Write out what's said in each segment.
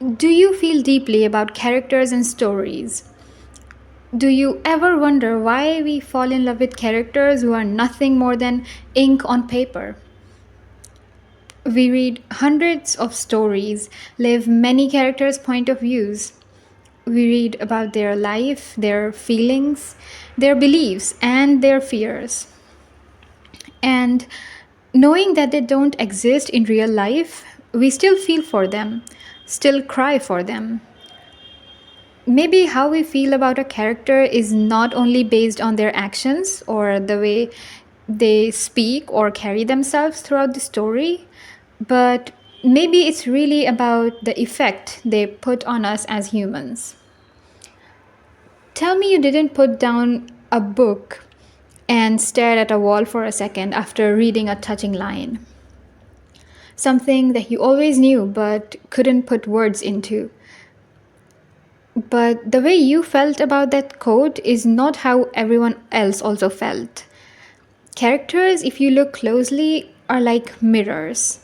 Do you feel deeply about characters and stories? Do you ever wonder why we fall in love with characters who are nothing more than ink on paper? We read hundreds of stories, live many characters' point of views. We read about their life, their feelings, their beliefs, and their fears. And knowing that they don't exist in real life, we still feel for them, still cry for them. Maybe how we feel about a character is not only based on their actions or the way they speak or carry themselves throughout the story, but maybe it's really about the effect they put on us as humans. Tell me you didn't put down a book and stared at a wall for a second after reading a touching line. Something that you always knew but couldn't put words into. But the way you felt about that quote is not how everyone else also felt. Characters, if you look closely, are like mirrors.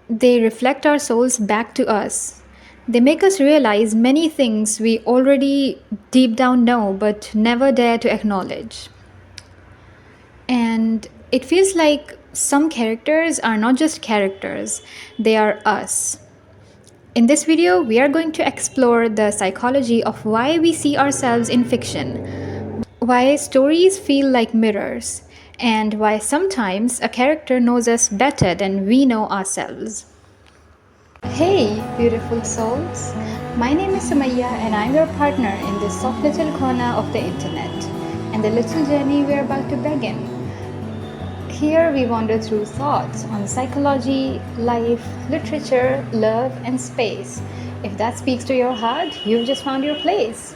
They reflect our souls back to us. They make us realize many things we already deep down know but never dare to acknowledge. And it feels like some characters are not just characters, they are us. In this video, we are going to explore the psychology of why we see ourselves in fiction, why stories feel like mirrors, and why sometimes a character knows us better than we know ourselves. Hey, beautiful souls! My name is Sumaya, and I'm your partner in this soft little corner of the internet, and the little journey we're about to begin. Here we wander through thoughts on psychology, life, literature, love, and space. If that speaks to your heart, you've just found your place.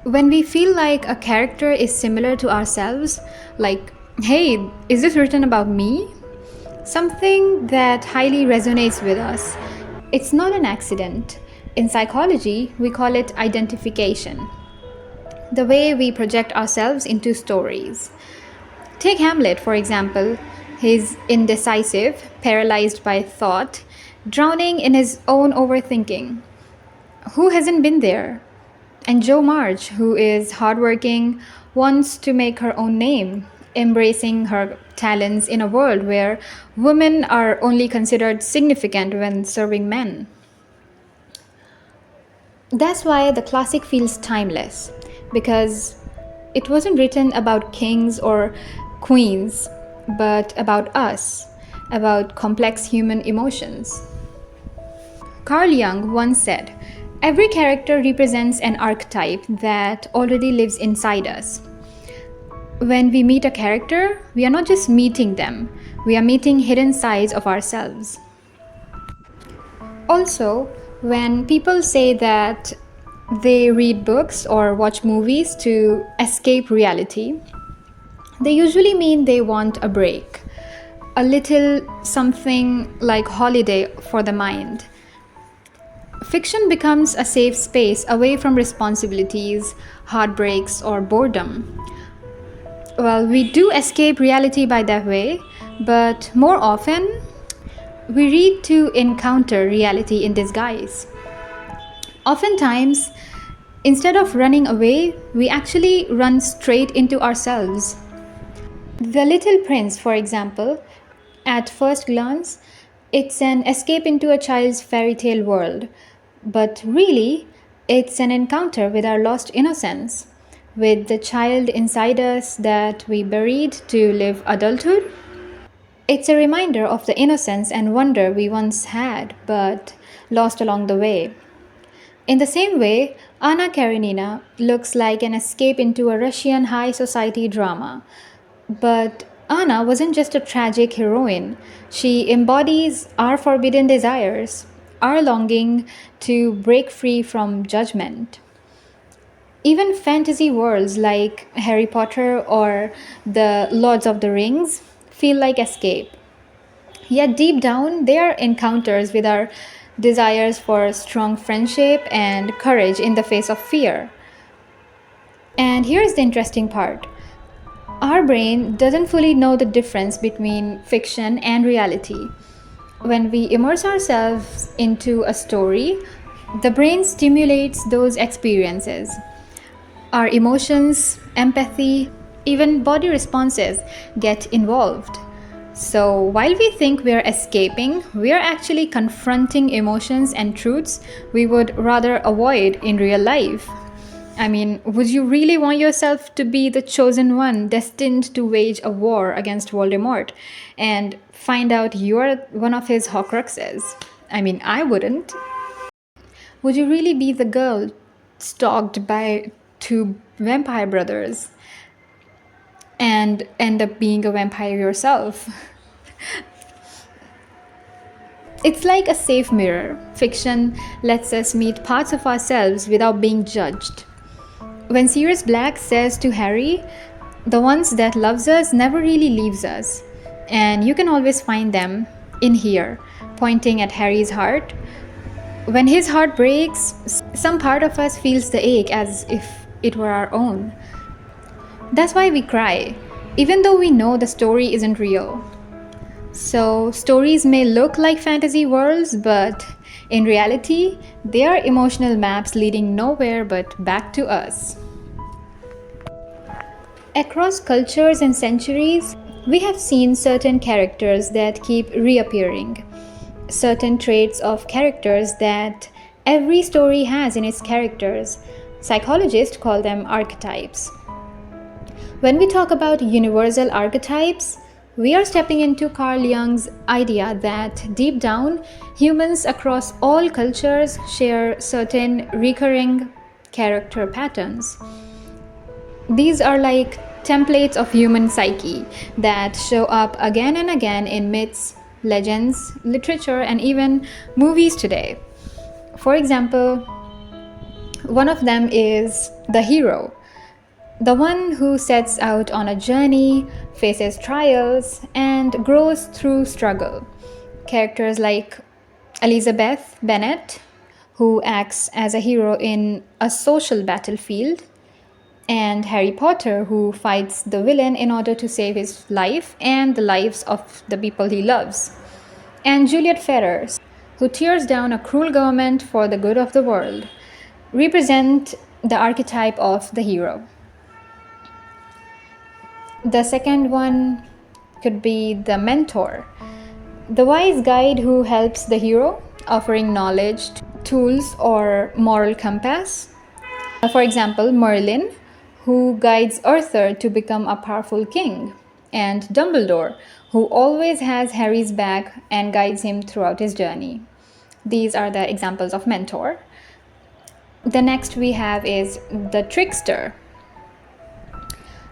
When we feel like a character is similar to ourselves, like, hey, is this written about me? Something that highly resonates with us. It's not an accident. In psychology, we call it identification. The way we project ourselves into stories. Take Hamlet, for example. He's indecisive, paralyzed by thought, drowning in his own overthinking. Who hasn't been there? And Jo March, who is hardworking, wants to make her own name, embracing her talents in a world where women are only considered significant when serving men. That's why the classic feels timeless, because it wasn't written about kings or queens, but about us, about complex human emotions. Carl Jung once said, every character represents an archetype that already lives inside us. When we meet a character, we are not just meeting them, we are meeting hidden sides of ourselves. Also, when people say that they read books or watch movies to escape reality, they usually mean they want a break, a little something like holiday for the mind. Fiction becomes a safe space away from responsibilities, heartbreaks, or boredom. Well, we do escape reality by that way, but more often, we read to encounter reality in disguise. Oftentimes, instead of running away, we actually run straight into ourselves. The Little Prince, for example, at first glance, it's an escape into a child's fairy tale world, but really, it's an encounter with our lost innocence, with the child inside us that we buried to live adulthood. It's a reminder of the innocence and wonder we once had, but lost along the way. In the same way, Anna Karenina looks like an escape into a Russian high society drama. But Anna wasn't just a tragic heroine, she embodies our forbidden desires, our longing to break free from judgment. Even fantasy worlds like Harry Potter or the Lords of the Rings feel like escape. Yet deep down, they are encounters with our desires for strong friendship and courage in the face of fear. And here's the interesting part, our brain doesn't fully know the difference between fiction and reality. When we immerse ourselves into a story, the brain stimulates those experiences. Our emotions, empathy, even body responses get involved. So, while we think we're escaping, we're actually confronting emotions and truths we would rather avoid in real life. I mean, would you really want yourself to be the chosen one destined to wage a war against Voldemort and find out you're one of his Horcruxes? I mean, I wouldn't. Would you really be the girl stalked by two vampire brothers and end up being a vampire yourself? It's like a safe mirror. Fiction lets us meet parts of ourselves without being judged. When Sirius Black says to Harry, the ones that loves us never really leaves us, and you can always find them in here, pointing at Harry's heart. When his heart breaks, some part of us feels the ache as if it were our own. That's why we cry, even though we know the story isn't real. So, stories may look like fantasy worlds, but in reality, they are emotional maps leading nowhere but back to us. Across cultures and centuries, we have seen certain characters that keep reappearing, certain traits of characters that every story has in its characters. Psychologists call them archetypes. When we talk about universal archetypes, we are stepping into Carl Jung's idea that deep down, humans across all cultures share certain recurring character patterns. These are like templates of human psyche that show up again and again in myths, legends, literature, and even movies today. For example, one of them is the hero, the one who sets out on a journey, faces trials, and grows through struggle. Characters like Elizabeth Bennet, who acts as a hero in a social battlefield, and Harry Potter, who fights the villain in order to save his life and the lives of the people he loves, and Juliet Ferrers, who tears down a cruel government for the good of the world, represent the archetype of the hero. The second one could be the mentor, the wise guide who helps the hero, offering knowledge, tools, or moral compass. For example, Merlin, who guides Arthur to become a powerful king, and Dumbledore, who always has Harry's back and guides him throughout his journey. These are the examples of mentor. The next we have is the trickster,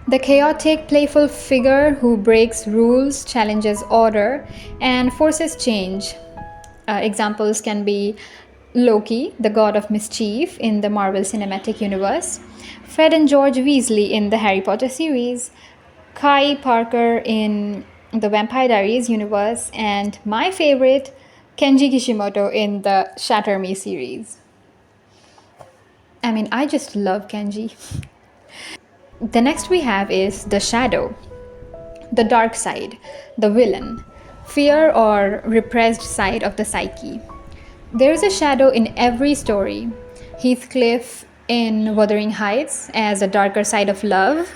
the chaotic, playful figure who breaks rules, challenges order, and forces change. Examples can be Loki, the god of mischief in the Marvel Cinematic Universe, Fred and George Weasley in the Harry Potter series, Kai Parker in the Vampire Diaries universe, and my favorite, Kenji Kishimoto in the Shatter Me series. I mean, I just love Kenji. The next we have is the shadow, the dark side, the villain, fear or repressed side of the psyche. There is a shadow in every story. Heathcliff in Wuthering Heights as a darker side of love,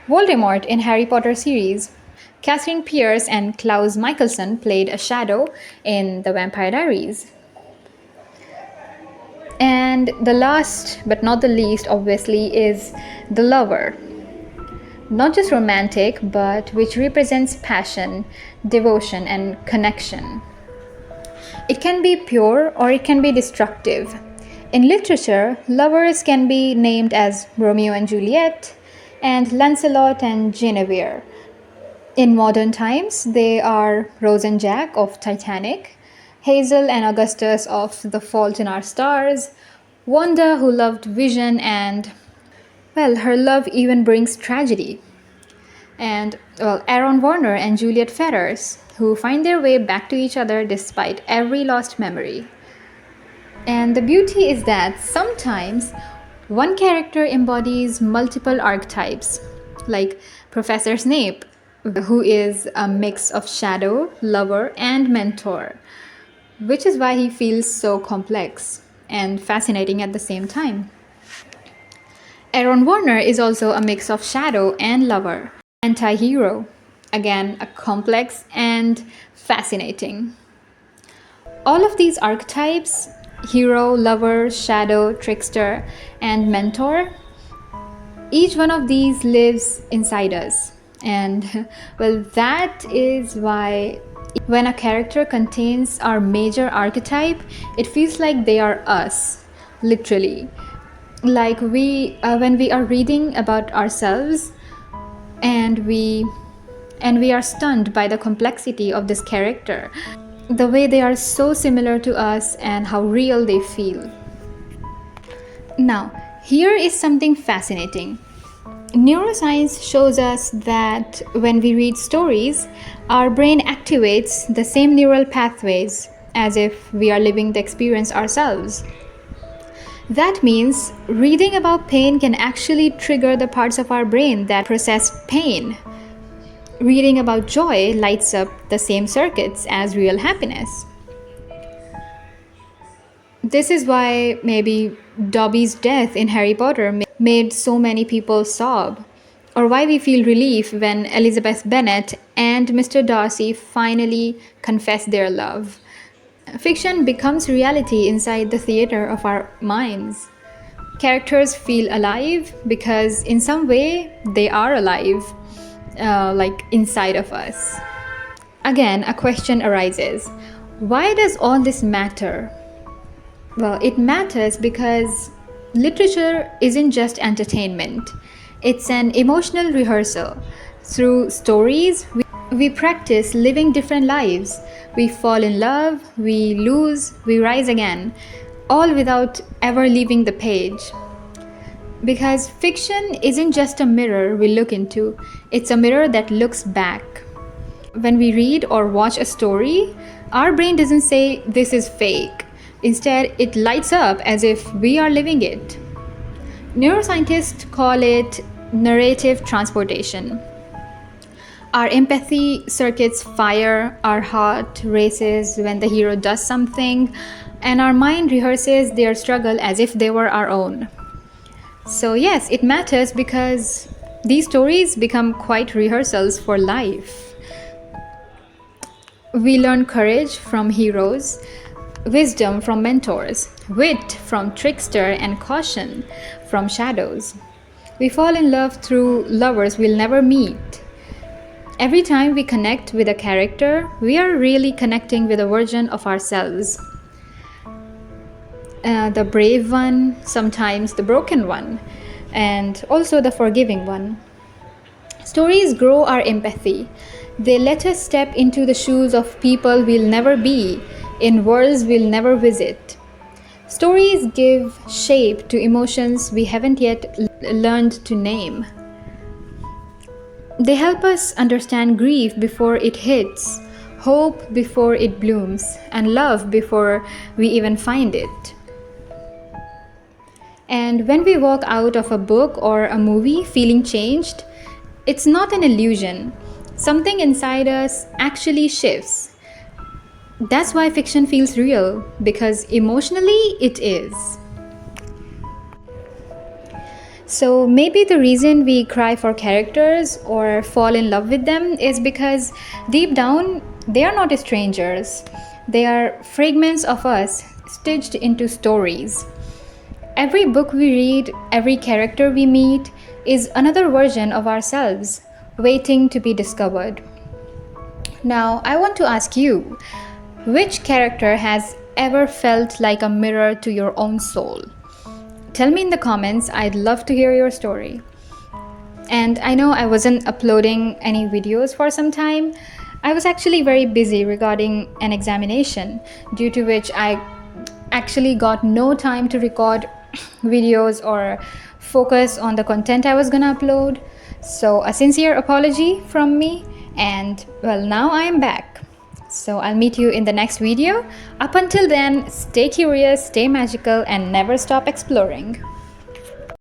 Voldemort in Harry Potter series, Catherine Pierce and Klaus Michelson played a shadow in The Vampire Diaries. And the last but not the least, obviously, is the lover. Not just romantic, but which represents passion, devotion, and connection. It can be pure or it can be destructive. In literature, lovers can be named as Romeo and Juliet and Lancelot and Guinevere. In modern times, they are Rose and Jack of Titanic, Hazel and Augustus of The Fault in Our Stars, Wanda who loved Vision and, well, her love even brings tragedy. And, well, Aaron Warner and Juliet Ferrers, who find their way back to each other despite every lost memory. And the beauty is that sometimes one character embodies multiple archetypes, like Professor Snape, who is a mix of shadow, lover, and mentor. which is why he feels so complex and fascinating at the same time. Aaron Warner is also a mix of shadow and lover, anti hero, again, a complex and fascinating. All of these archetypes, hero, lover, shadow, trickster, and mentor, each one of these lives inside us. And well, that is why when a character contains our major archetype, it feels like they are us, literally. Like when we are reading about ourselves and we are stunned by the complexity of this character, the way they are so similar to us and how real they feel. Now, here is something fascinating. Neuroscience shows us that when we read stories, our brain activates the same neural pathways as if we are living the experience ourselves. That means reading about pain can actually trigger the parts of our brain that process pain. Reading about joy lights up the same circuits as real happiness. This is why maybe Dobby's death in Harry Potter made so many people sob, or why we feel relief when Elizabeth Bennet and Mr. Darcy finally confess their love. Fiction becomes reality inside the theater of our minds. Characters feel alive because, in some way, they are alive, like inside of us. Again, a question arises: why does all this matter? Well, it matters because literature isn't just entertainment, it's an emotional rehearsal. Through stories, we practice living different lives. We fall in love, we lose, we rise again, all without ever leaving the page. Because fiction isn't just a mirror we look into, it's a mirror that looks back. When we read or watch a story, our brain doesn't say this is fake. Instead, it lights up as if we are living it. Neuroscientists call it narrative transportation. Our empathy circuits fire, our heart races when the hero does something, and our mind rehearses their struggle as if they were our own. So, yes, it matters because these stories become quite rehearsals for life. We learn courage from heroes, wisdom from mentors, wit from trickster, and caution from shadows. We fall in love through lovers we'll never meet. Every time we connect with a character, we are really connecting with a version of ourselves. The brave one, sometimes the broken one, and also the forgiving one. Stories grow our empathy. They let us step into the shoes of people we'll never be, in worlds we'll never visit. Stories give shape to emotions we haven't yet learned to name. They help us understand grief before it hits, hope before it blooms, and love before we even find it. And when we walk out of a book or a movie feeling changed, it's not an illusion. Something inside us actually shifts. That's why fiction feels real, because emotionally it is. So maybe the reason we cry for characters or fall in love with them is because deep down they are not strangers. They are fragments of us stitched into stories. Every book we read, every character we meet is another version of ourselves, waiting to be discovered. Now, I want to ask you, which character has ever felt like a mirror to your own soul? Tell me in the comments, I'd love to hear your story. And I know I wasn't uploading any videos for some time. I was actually very busy regarding an examination, due to which I actually got no time to record videos or focus on the content I was gonna upload. So a sincere apology from me, and well, now I am back. So I'll meet you in the next video. Up until then, stay curious, stay magical, and never stop exploring.